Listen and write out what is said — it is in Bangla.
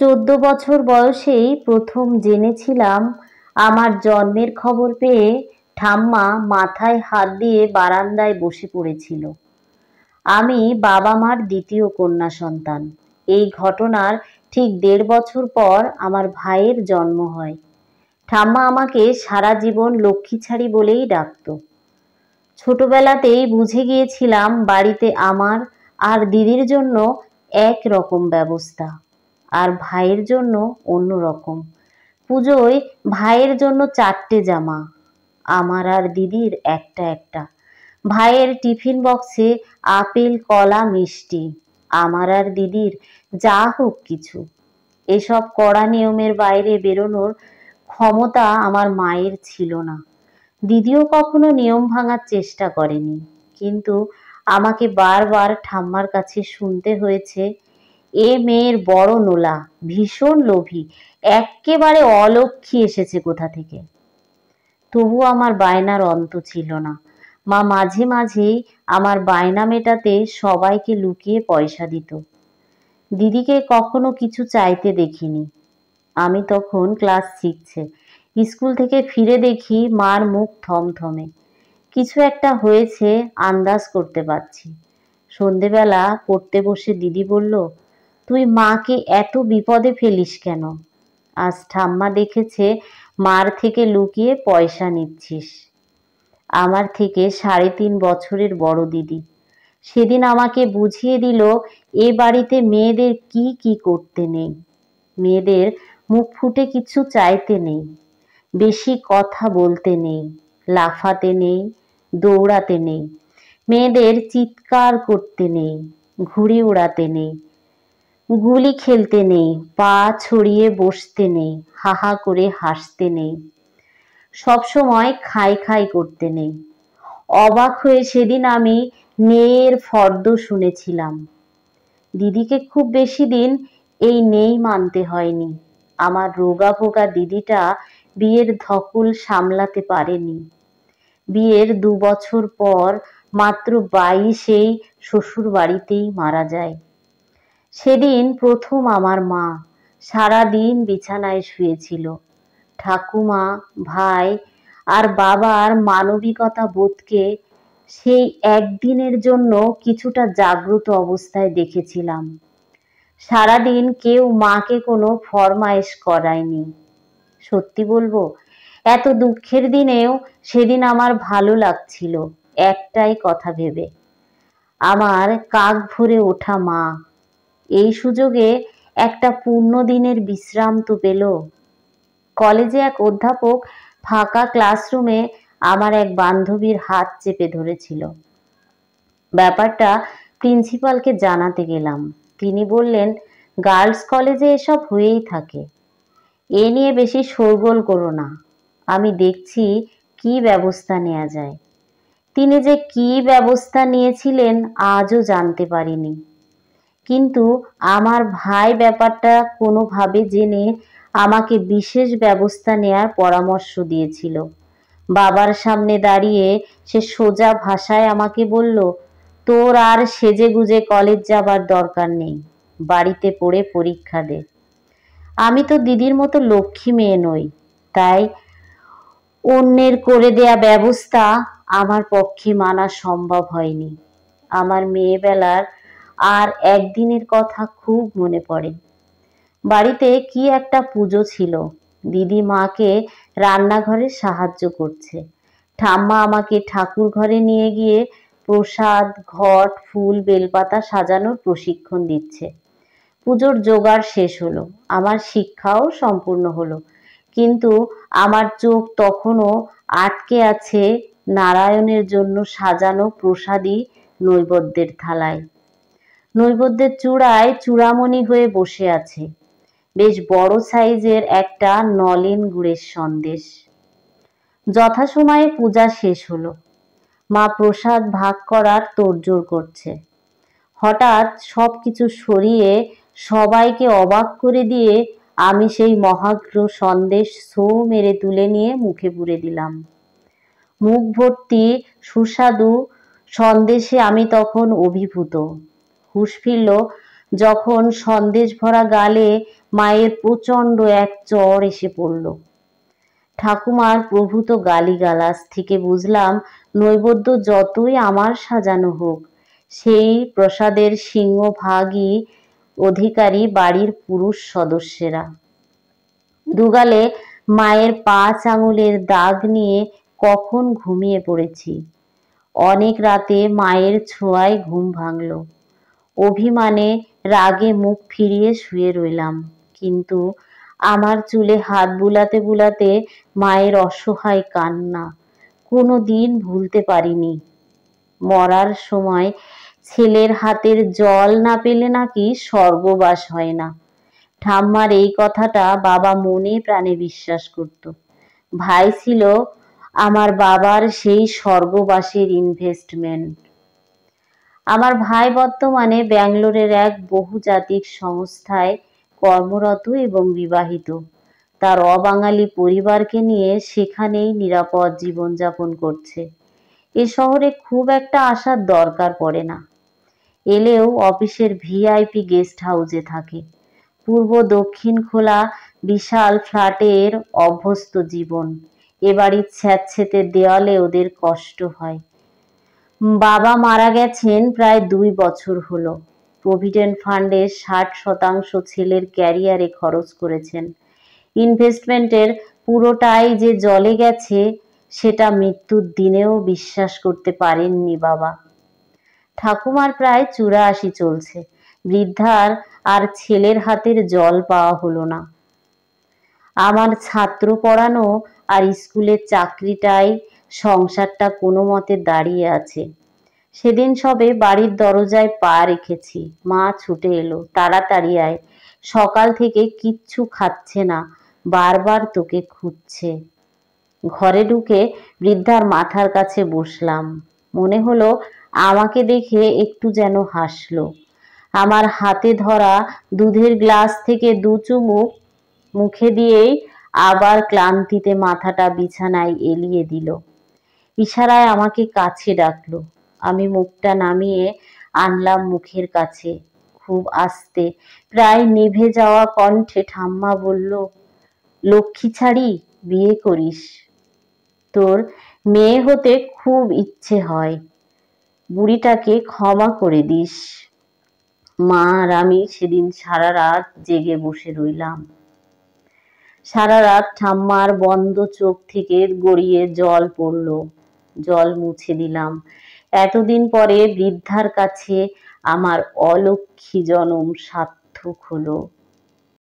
14 বছর বয়সেই প্রথম জেনেছিলাম আমার জন্মের খবর পেয়ে ঠাম্মা মাথায় হাত দিয়ে বারান্দায় বসে পড়েছিল। আমি বাবা মার দ্বিতীয় কন্যা সন্তান। এই ঘটনার ঠিক 1.5 বছর পর আমার ভাইয়ের জন্ম হয়। ঠাম্মা আমাকে সারা জীবন লক্ষ্মীছাড়ি বলেই ডাকতো। ছোটবেলাতেই বুঝে গিয়েছিলাম বাড়িতে আমার আর দিদির জন্য এক রকম ব্যবস্থা, আর ভাইয়ের জন্য অন্য রকম। পুজোয় ভাইয়ের জন্য 4টে জামা, আমার আর দিদির একটা একটা। ভাইয়ের টিফিন বক্সে আপেল কলা মিষ্টি, আমার আর দিদির যা হোক কিছু। এসব কড়া নিয়মের বাইরে বেরোনোর ক্ষমতা আমার মায়ের ছিল না। দিদিও কখনো নিয়ম ভাঙার চেষ্টা করেনি, কিন্তু আমাকে বারবার ঠাম্মার কাছে শুনতে হয়েছে, এ মেয়ের বড় নোলা, ভীষণ লোভী, এক্কেবারে অলক্ষী এসেছে কোথা থেকে। তবু আমার বায়নার অন্ত ছিল না। মা মাঝে মাঝেই আমার বায়না মেটাতে সবাইকে লুকিয়ে পয়সা দিত। দিদিকে কখনো কিছু চাইতে দেখিনি। আমি তখন ক্লাস 6-এ। স্কুল থেকে ফিরে দেখি মার মুখ থমথমে। কিছু একটা হয়েছে আন্দাজ করতে পারছি। সন্ধেবেলা পড়তে বসে দিদি বলল, তুই মাকে এত বিপদে ফেলিস কেন? আজ ঠাম্মা দেখেছে মার থেকে লুকিয়ে পয়সা নিচ্ছিস। আমার থেকে 3.5 বছরের বড় দিদি সেদিন আমাকে বুঝিয়ে দিল এ বাড়িতে মেয়েদের কি কি করতে নেই। মেয়েদের মুখ ফুটে কিছু চাইতে নেই, বেশি কথা বলতে নেই, লাফাতে নেই, দৌড়াতে নেই, মেয়েদের চিৎকার করতে নেই, ঘুড়ি উড়াতে নেই, গুলি খেলতে নেই, পা ছড়িয়ে বসতে নেই, হাহা করে হাসতে নেই, সবসময় খাই খাই করতে নেই। অবাক হয়ে সেদিন আমি নেয়ের ফর্দ শুনেছিলাম। দিদিকে খুব বেশি দিন এই নেই মানতে হয়নি। আমার রোগা ভোগা দিদিটা বিয়ের ধকল সামলাতে পারেনি। বিয়ের 2 বছর পর মাত্র 22-এই শ্বশুর বাড়িতেই মারা যায়। সেদিন প্রথম আমার মা সারাদিন বিছানায় শুয়েছিল। ঠাকুমা, ভাই আর বাবার মানবিকতা বোধকে সেই একদিনের জন্য কিছুটা জাগ্রত অবস্থায় দেখেছিলাম। সারাদিন কেউ মাকে কোনো ফরমায়েশ করায়নি। সত্যি বলবো, এত দুঃখের দিনেও সেদিন আমার ভালো লাগছিল একটাই কথা ভেবে, আমার কাক ভরে ওঠা মা এই সুযোগে একটা পূর্ণ দিনের বিশ্রাম তো পেল। কলেজে এক অধ্যাপক ফাঁকা ক্লাসরুমে আমার এক বান্ধবীর হাত চেপে ধরেছিল। ব্যাপারটা প্রিন্সিপালকে জানাতে গেলাম। তিনি বললেন, গার্লস কলেজে এসব হয়েই থাকে, এ নিয়ে বেশি শোরগোল করো না, আমি দেখছি কি ব্যবস্থা নেওয়া যায়। তিনি যে কি ব্যবস্থা নিয়েছিলেন আজও জানতে পারিনি, কিন্তু আমার ভাই ব্যাপারটা কোনোভাবে জেনে আমাকে বিশেষ ব্যবস্থা নেয়ার পরামর্শ দিয়েছিল। বাবার সামনে দাঁড়িয়ে সে সোজা ভাষায় আমাকে বলল, তোর আর সেজেগুজে কলেজ যাবার দরকার নেই, বাড়িতে পড়ে পরীক্ষা দে। আমি তো দিদির মতো লক্ষ্মী মেয়ে নই, তাই অন্যের করে দেয়া ব্যবস্থা আমার পক্ষে মানা সম্ভব হয়নি। আমার মেয়েবেলার আর একদিনের কথা খুব মনে পড়ে। বাড়িতে কি একটা পুজো ছিল। দিদি মাকে রান্নাঘরে সাহায্য করছে, ঠাম্মা আমাকে ঠাকুর ঘরে নিয়ে গিয়ে প্রসাদ, ঘট, ফুল, বেলপাতা সাজানোর প্রশিক্ষণ দিচ্ছে। পুজোর জোগাড় শেষ হলো, আমার শিক্ষাও সম্পূর্ণ হলো, কিন্তু আমার চোখ তখনও আটকে আছে নারায়ণের জন্য সাজানো প্রসাদী নৈবেদ্যের থালায়। নৈবেদ্যের চূড়ায় চূড়ামণি হয়ে বসে আছে বেশ বড় সাইজের একটা নলেন গুড়ের সন্দেশ। যথাসময়ে পূজা শেষ হলো। মা প্রসাদ ভাগ করার তোড়জোড় করছে। হঠাৎ সবকিছু সরিয়ে সবাইকে অবাক করে দিয়ে আমি সেই মহাগ্র সন্দেশ ছো মেরে তুলে নিয়ে মুখে পুরে দিলাম। মুখ ভর্তি সুস্বাদু সন্দেশে আমি তখন অভিভূত। হুঁশ ফিরল যখন সন্দেশ ভরা গালে মায়ের প্রচণ্ড এক চড় এসে পড়ল। ঠাকুমার প্রভূত গালিগালাজ থেকে বুঝলাম নৈবেদ্য যতই আমার সাজানো হোক, সেই প্রসাদের সিংহভাগই অধিকারী বাড়ির পুরুষ সদস্যেরা। দুগালে মায়ের 5 আঙুলের দাগ নিয়ে কখন ঘুমিয়ে পড়েছি। অনেক রাতে মায়ের ছোঁয়ায় ঘুম ভাঙল। অভিমানে রাগে মুখ ফিরিয়ে শুয়ে রইলাম, কিন্তু আমার চুলে হাত বুলাতে বুলাতে মায়ের অসহায় কান্না কোনো দিন ভুলতে পারিনি। মরার সময় ছেলের হাতের জল না পেলে নাকি স্বর্গবাস হয় না। ঠাম্মার এই কথাটা বাবা মনে প্রাণে বিশ্বাস করত। ভাই ছিল আমার বাবার সেই স্বর্গবাসের ইনভেস্টমেন্ট। আমার ভাই বর্তমানে ব্যাঙ্গালোরের এক বহুজাতিক সংস্থায় কর্মরত এবং বিবাহিত। তার অবাঙালি পরিবারকে নিয়ে সেখানেই নিরাপদ জীবনযাপন করছে। এ শহরে খুব একটা আসার দরকার পড়ে না। এলেও অফিসের ভিআইপি গেস্ট হাউসে থাকে। পূর্ব দক্ষিণ খোলা বিশাল ফ্ল্যাটের অভ্যস্ত জীবন। এ বাড়ির স্যাঁতসেঁতে দেওয়ালে ওদের কষ্ট হয়। বাবা মারা গেছেন প্রায় 2 বছর হলো। প্রভিডেন্ট ফান্ডের 60% ছেলের ক্যারিয়ারে খরচ করেছেন। ইনভেস্টমেন্টের পুরোটাই যে জলে গেছে সেটা মৃত্যুর দিনেও বিশ্বাস করতে পারেননি বাবা। ঠাকুমার প্রায় 84 চলছে। বৃদ্ধার আর ছেলের হাতের জল পাওয়া হলো না। আমার ছাত্র পড়ানো আর স্কুলের চাকরিটাই সংসারটা কোনো মতে দাঁড়িয়ে আছে। সেদিন সবে বাড়ির দরজায় পা রেখেছি, মা ছুটে এলো, তাড়াতাড়ি আয়, সকাল থেকে কিচ্ছু খাচ্ছে না, বারবার তোকে খুঁজছে। ঘরে ঢুকে বৃদ্ধার মাথার কাছে বসলাম। মনে হলো আমাকে দেখে একটু যেন হাসলো। আমার হাতে ধরা দুধের গ্লাস থেকে 2 চুমুক মুখে দিয়েই আবার ক্লান্তিতে মাথাটা বিছানায় এলিয়ে দিল। ইশারায় আমাকে কাছে ডাকলো। আমি মুখটা নামিয়ে আনলাম মুখের কাছে। খুব আস্তে, প্রায় নিভে যাওয়া কণ্ঠে ঠাম্মা বলল, লক্ষ্মী ছাড়ি বিয়ে করিস? তোর মেয়ে হতে খুব ইচ্ছে হয়, বুড়িটাকে ক্ষমা করে দিস। মা আর আমি সেদিন সারা রাত জেগে বসে রইলাম। সারা রাত ঠাম্মার বন্ধ চোখ থেকে গড়িয়ে জল পড়ল। জল মুছে দিলাম। এতদিন পরে বৃদ্ধার কাছে আমার অলক্ষ্মী জনম সার্থক হলো।